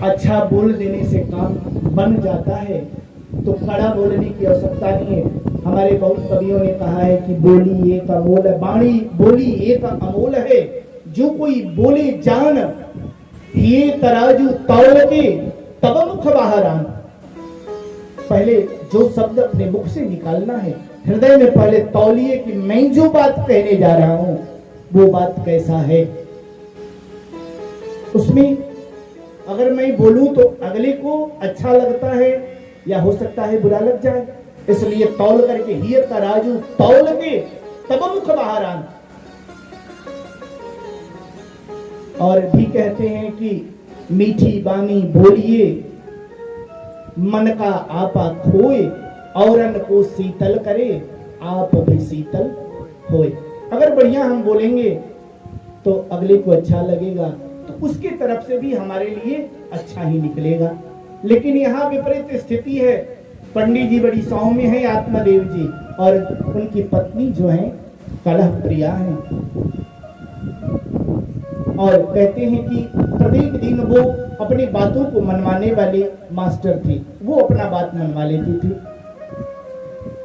अच्छा बोल देने से काम बन जाता है, तो कड़ा बोलने की आवश्यकता नहीं है। हमारे बहुत कवियों ने कहा है कि बोली एक अमोल है, बाणी बोली एक अमोल है, जो कोई बोले जान, ये तराजू तौल के तब मुख बाहर आन। पहले जो शब्द अपने मुख से निकालना है, हृदय में पहले तौलिए कि मैं जो बात कहने जा रहा हूं वो बात कैसा है। उसमें अगर मैं बोलूं तो अगले को अच्छा लगता है या हो सकता है बुरा लग जाए, इसलिए तौल करके ही तराजू तौल के तब मुख बाहर आन। और भी कहते हैं कि मीठी बानी बोलिए, मन का आपा खोए, औरन को शीतल करे, आप भी शीतल होए। अगर बढ़िया हम बोलेंगे तो अगले को अच्छा लगेगा, तो उसके तरफ से भी हमारे लिए अच्छा ही निकलेगा। लेकिन यहाँ विपरीत स्थिति है। पंडित जी बड़ी सौम्य है आत्मदेव जी, और उनकी पत्नी जो है कलह प्रिया है, और कहते हैं कि प्रत्येक दिन वो अपनी बातों को मनवाने वाले मास्टर थे, वो अपना बात मनवा लेती थी।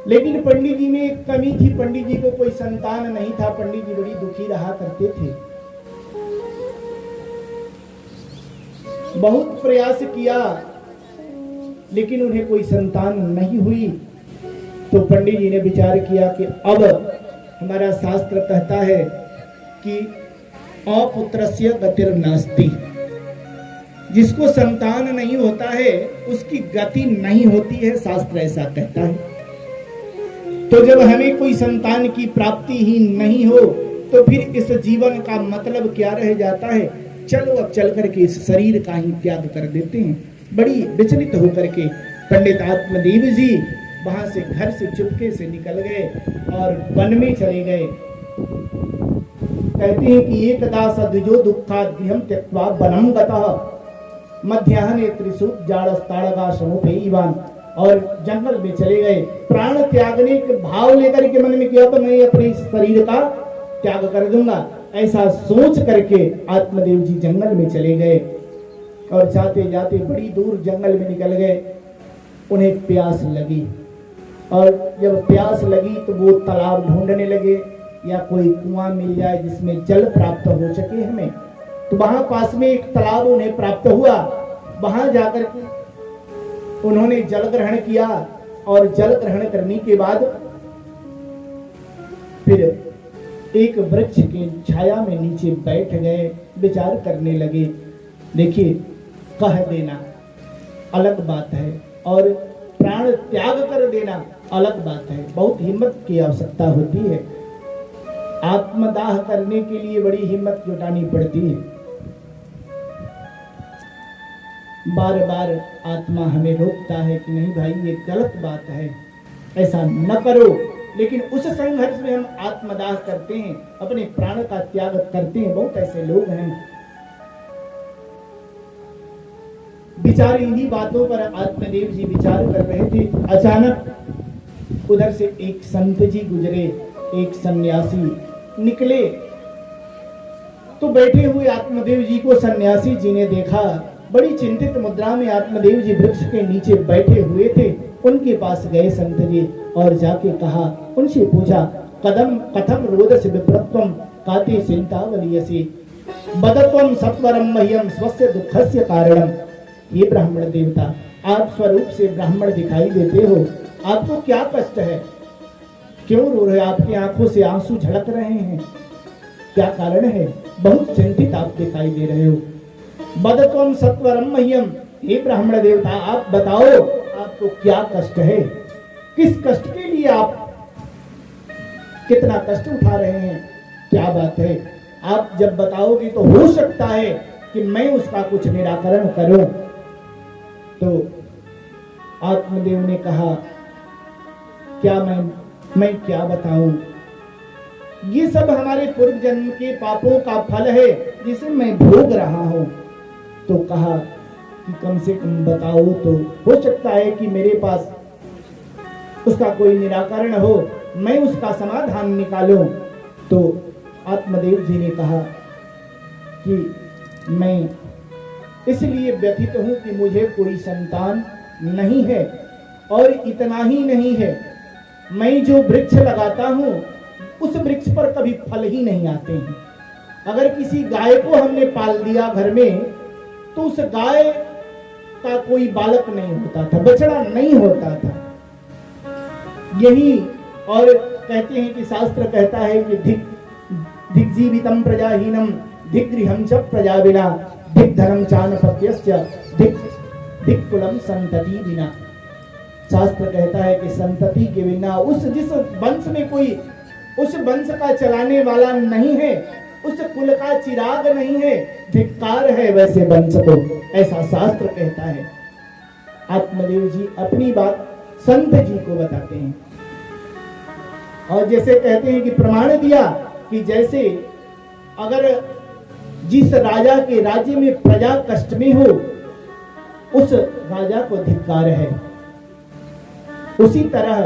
लेकिन पंडित जी में एक कमी थी, पंडित जी को कोई संतान नहीं था, पंडित जी बड़ी दुखी रहा करते थे। बहुत प्रयास किया लेकिन उन्हें कोई संतान नहीं हुई, तो पंडित जी ने विचार किया कि अब हमारा शास्त्र कहता है कि अपुत्रस्य गतिर नास्ति, जिसको संतान नहीं होता है उसकी गति नहीं होती है, शास्त्र ऐसा कहता है। तो जब हमें कोई संतान की प्राप्ति ही नहीं हो तो फिर इस जीवन का मतलब क्या रह जाता है। चलो अब चल करके इस शरीर का ही त्याग कर देते हैं। बड़ी विचलित होकर के पंडित आत्मदेव जी वहां से घर से चुपके से निकल गए और वन में चले गए। कहते हैं कि एकदा सद्विजो दुःखाद्यं त्यक्त्वा वनं गतः, मध्याह्ने त्रिशूल जाड़स्ताड़गा समुपैवान, और जंगल में चले गए। प्राण त्यागने के भाव लेकर के मन में किया तो मैं अपने शरीर का त्याग कर दूंगा, ऐसा सोच करके आत्मदेव जी जंगल में चले गए। और जाते जाते बड़ी दूर जंगल में निकल गए। उन्हें प्यास लगी, और जब प्यास लगी तो वो तालाब ढूंढने लगे या कोई कुआं मिल जाए जिसमें जल प्राप्त हो सके हमें। तो वहां पास में एक तालाब उन्हें प्राप्त हुआ। वहां जाकर के उन्होंने जल ग्रहण किया, और जल ग्रहण करने के बाद फिर एक वृक्ष की छाया में नीचे बैठ गए, विचार करने लगे। देखिए, कह देना अलग बात है और प्राण त्याग कर देना अलग बात है। बहुत हिम्मत की आवश्यकता होती है। आत्मदाह करने के लिए बड़ी हिम्मत जुटानी पड़ती है। बार बार आत्मा हमें रोकता है कि नहीं भाई ये गलत बात है, ऐसा न करो। लेकिन उस संघर्ष में हम आत्मदाह करते हैं, अपने प्राण का त्याग करते हैं। बहुत ऐसे लोग हैं। विचार इन्हीं बातों पर आत्मदेव जी विचार कर रहे थे। अचानक उधर से एक संत जी गुजरे, एक सन्यासी निकले। तो बैठे हुए आत्मदेव जी को सन्यासी जी ने देखा। बड़ी चिंतित मुद्रा में आत्मदेव जी वृक्ष के नीचे बैठे हुए थे। उनके पास गए संत जी और जाके कहा, उनसे पूछा, कदम कथम रोदस विप्रत्वम काते चिंतावलीयसी बदत्वम सत्वरम मह्यम स्वस्य दुःखस्य कारणम। ये ब्राह्मण देवता, आप स्वरूप से ब्राह्मण दिखाई देते हो, आपको क्या कष्ट है, क्यों रो रहे, आपकी आंखों से आंसू झलक रहे हैं, क्या कारण है, बहुत चिंतित आप दिखाई दे रहे हो। बदत्वम सत्वरम मह्यम, हे ब्राह्मण देवता आप बताओ आपको क्या कष्ट है, किस कष्ट के लिए आप कितना कष्ट उठा रहे हैं, क्या बात है। आप जब बताओगे तो हो सकता है कि मैं उसका कुछ निराकरण करूं। तो आत्मदेव ने कहा, क्या मैं क्या बताऊं, ये सब हमारे पूर्व जन्म के पापों का फल है जिसे मैं भोग रहा हूं। तो कहा कि कम से कम बताओ, तो हो सकता है कि मेरे पास उसका कोई निराकरण हो, मैं उसका समाधान निकालूं। तो आत्मदेव जी ने कहा कि मैं इसलिए व्यथित हूं कि मुझे कोई संतान नहीं है। और इतना ही नहीं है, मैं जो वृक्ष लगाता हूं उस वृक्ष पर कभी फल ही नहीं आते हैं। अगर किसी गाय को हमने पाल दिया घर में, तो उस गाय का कोई बालक नहीं होता था, बछड़ा नहीं होता था। यही और कहते हैं कि शास्त्र कहता है कि धिक जीवितम प्रजाहीनम धिक गृहम च प्रजा बिना धिक धर्म चानपत्यस्य धिक कुलम संतति बिना। शास्त्र कहता है कि संतति के बिना, जिस वंश में कोई उस वंश का चलाने वाला नहीं है, उस कुल का चिराग नहीं है, धिक्कार है वैसे वंश को, ऐसा शास्त्र कहता है। आत्मदेव जी अपनी बात संत जी को बताते हैं और जैसे कहते हैं कि प्रमाण दिया कि जैसे अगर जिस राजा के राज्य में प्रजा कष्ट में हो, उस राजा को धिक्कार है, उसी तरह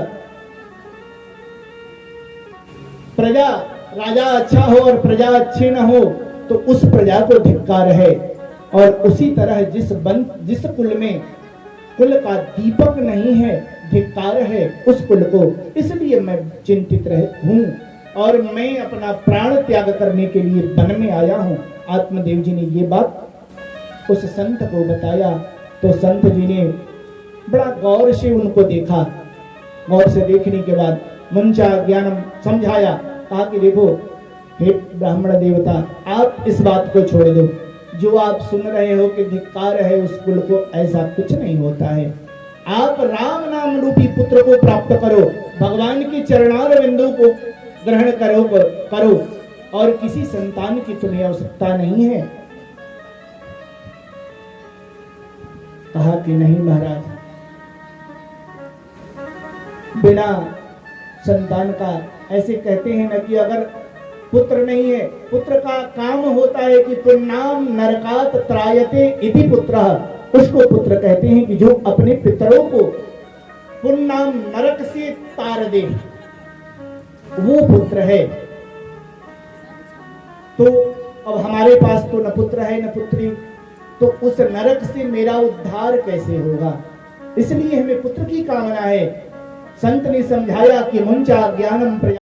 प्रजा राजा अच्छा हो और प्रजा अच्छी न हो तो उस प्रजा को धिक्कार है। और उसी तरह जिस कुल में कुल का दीपक नहीं है, धिक्कार है उस कुल को। इसलिए मैं चिंतित हूं और मैं अपना प्राण त्याग करने के लिए वन में आया हूं। आत्मदेव जी ने ये बात उस संत को बताया तो संत जी ने बड़ा गौर से उनको देखा। गौर से देखने के बाद मुंचा ज्ञानम समझाया, कहा कि देखो हे ब्राह्मण देवता, आप इस बात को छोड़ दो, जो आप सुन रहे हो कि धिक्कार है उस कुल को, ऐसा कुछ नहीं होता है। आप राम नाम रूपी पुत्र को प्राप्त करो, भगवान के चरणार बिंदु को ग्रहण करो और किसी संतान की तुम्हें आवश्यकता नहीं है। कहा कि नहीं महाराज, बिना संतान का, ऐसे कहते हैं ना कि अगर पुत्र नहीं है, पुत्र का काम होता है कि पुण्णाम नरकात त्रायते इति पुत्रः, उसको पुत्र कहते हैं कि जो अपने पितरों को पुण्णाम नरक से तार दे, वो पुत्र है। तो अब हमारे पास तो न पुत्र है न पुत्री, तो उस नरक से मेरा उद्धार कैसे होगा? इसलिए हमें पुत्र की कामना है। संत ने समझाया कि मुंचा ज्ञानम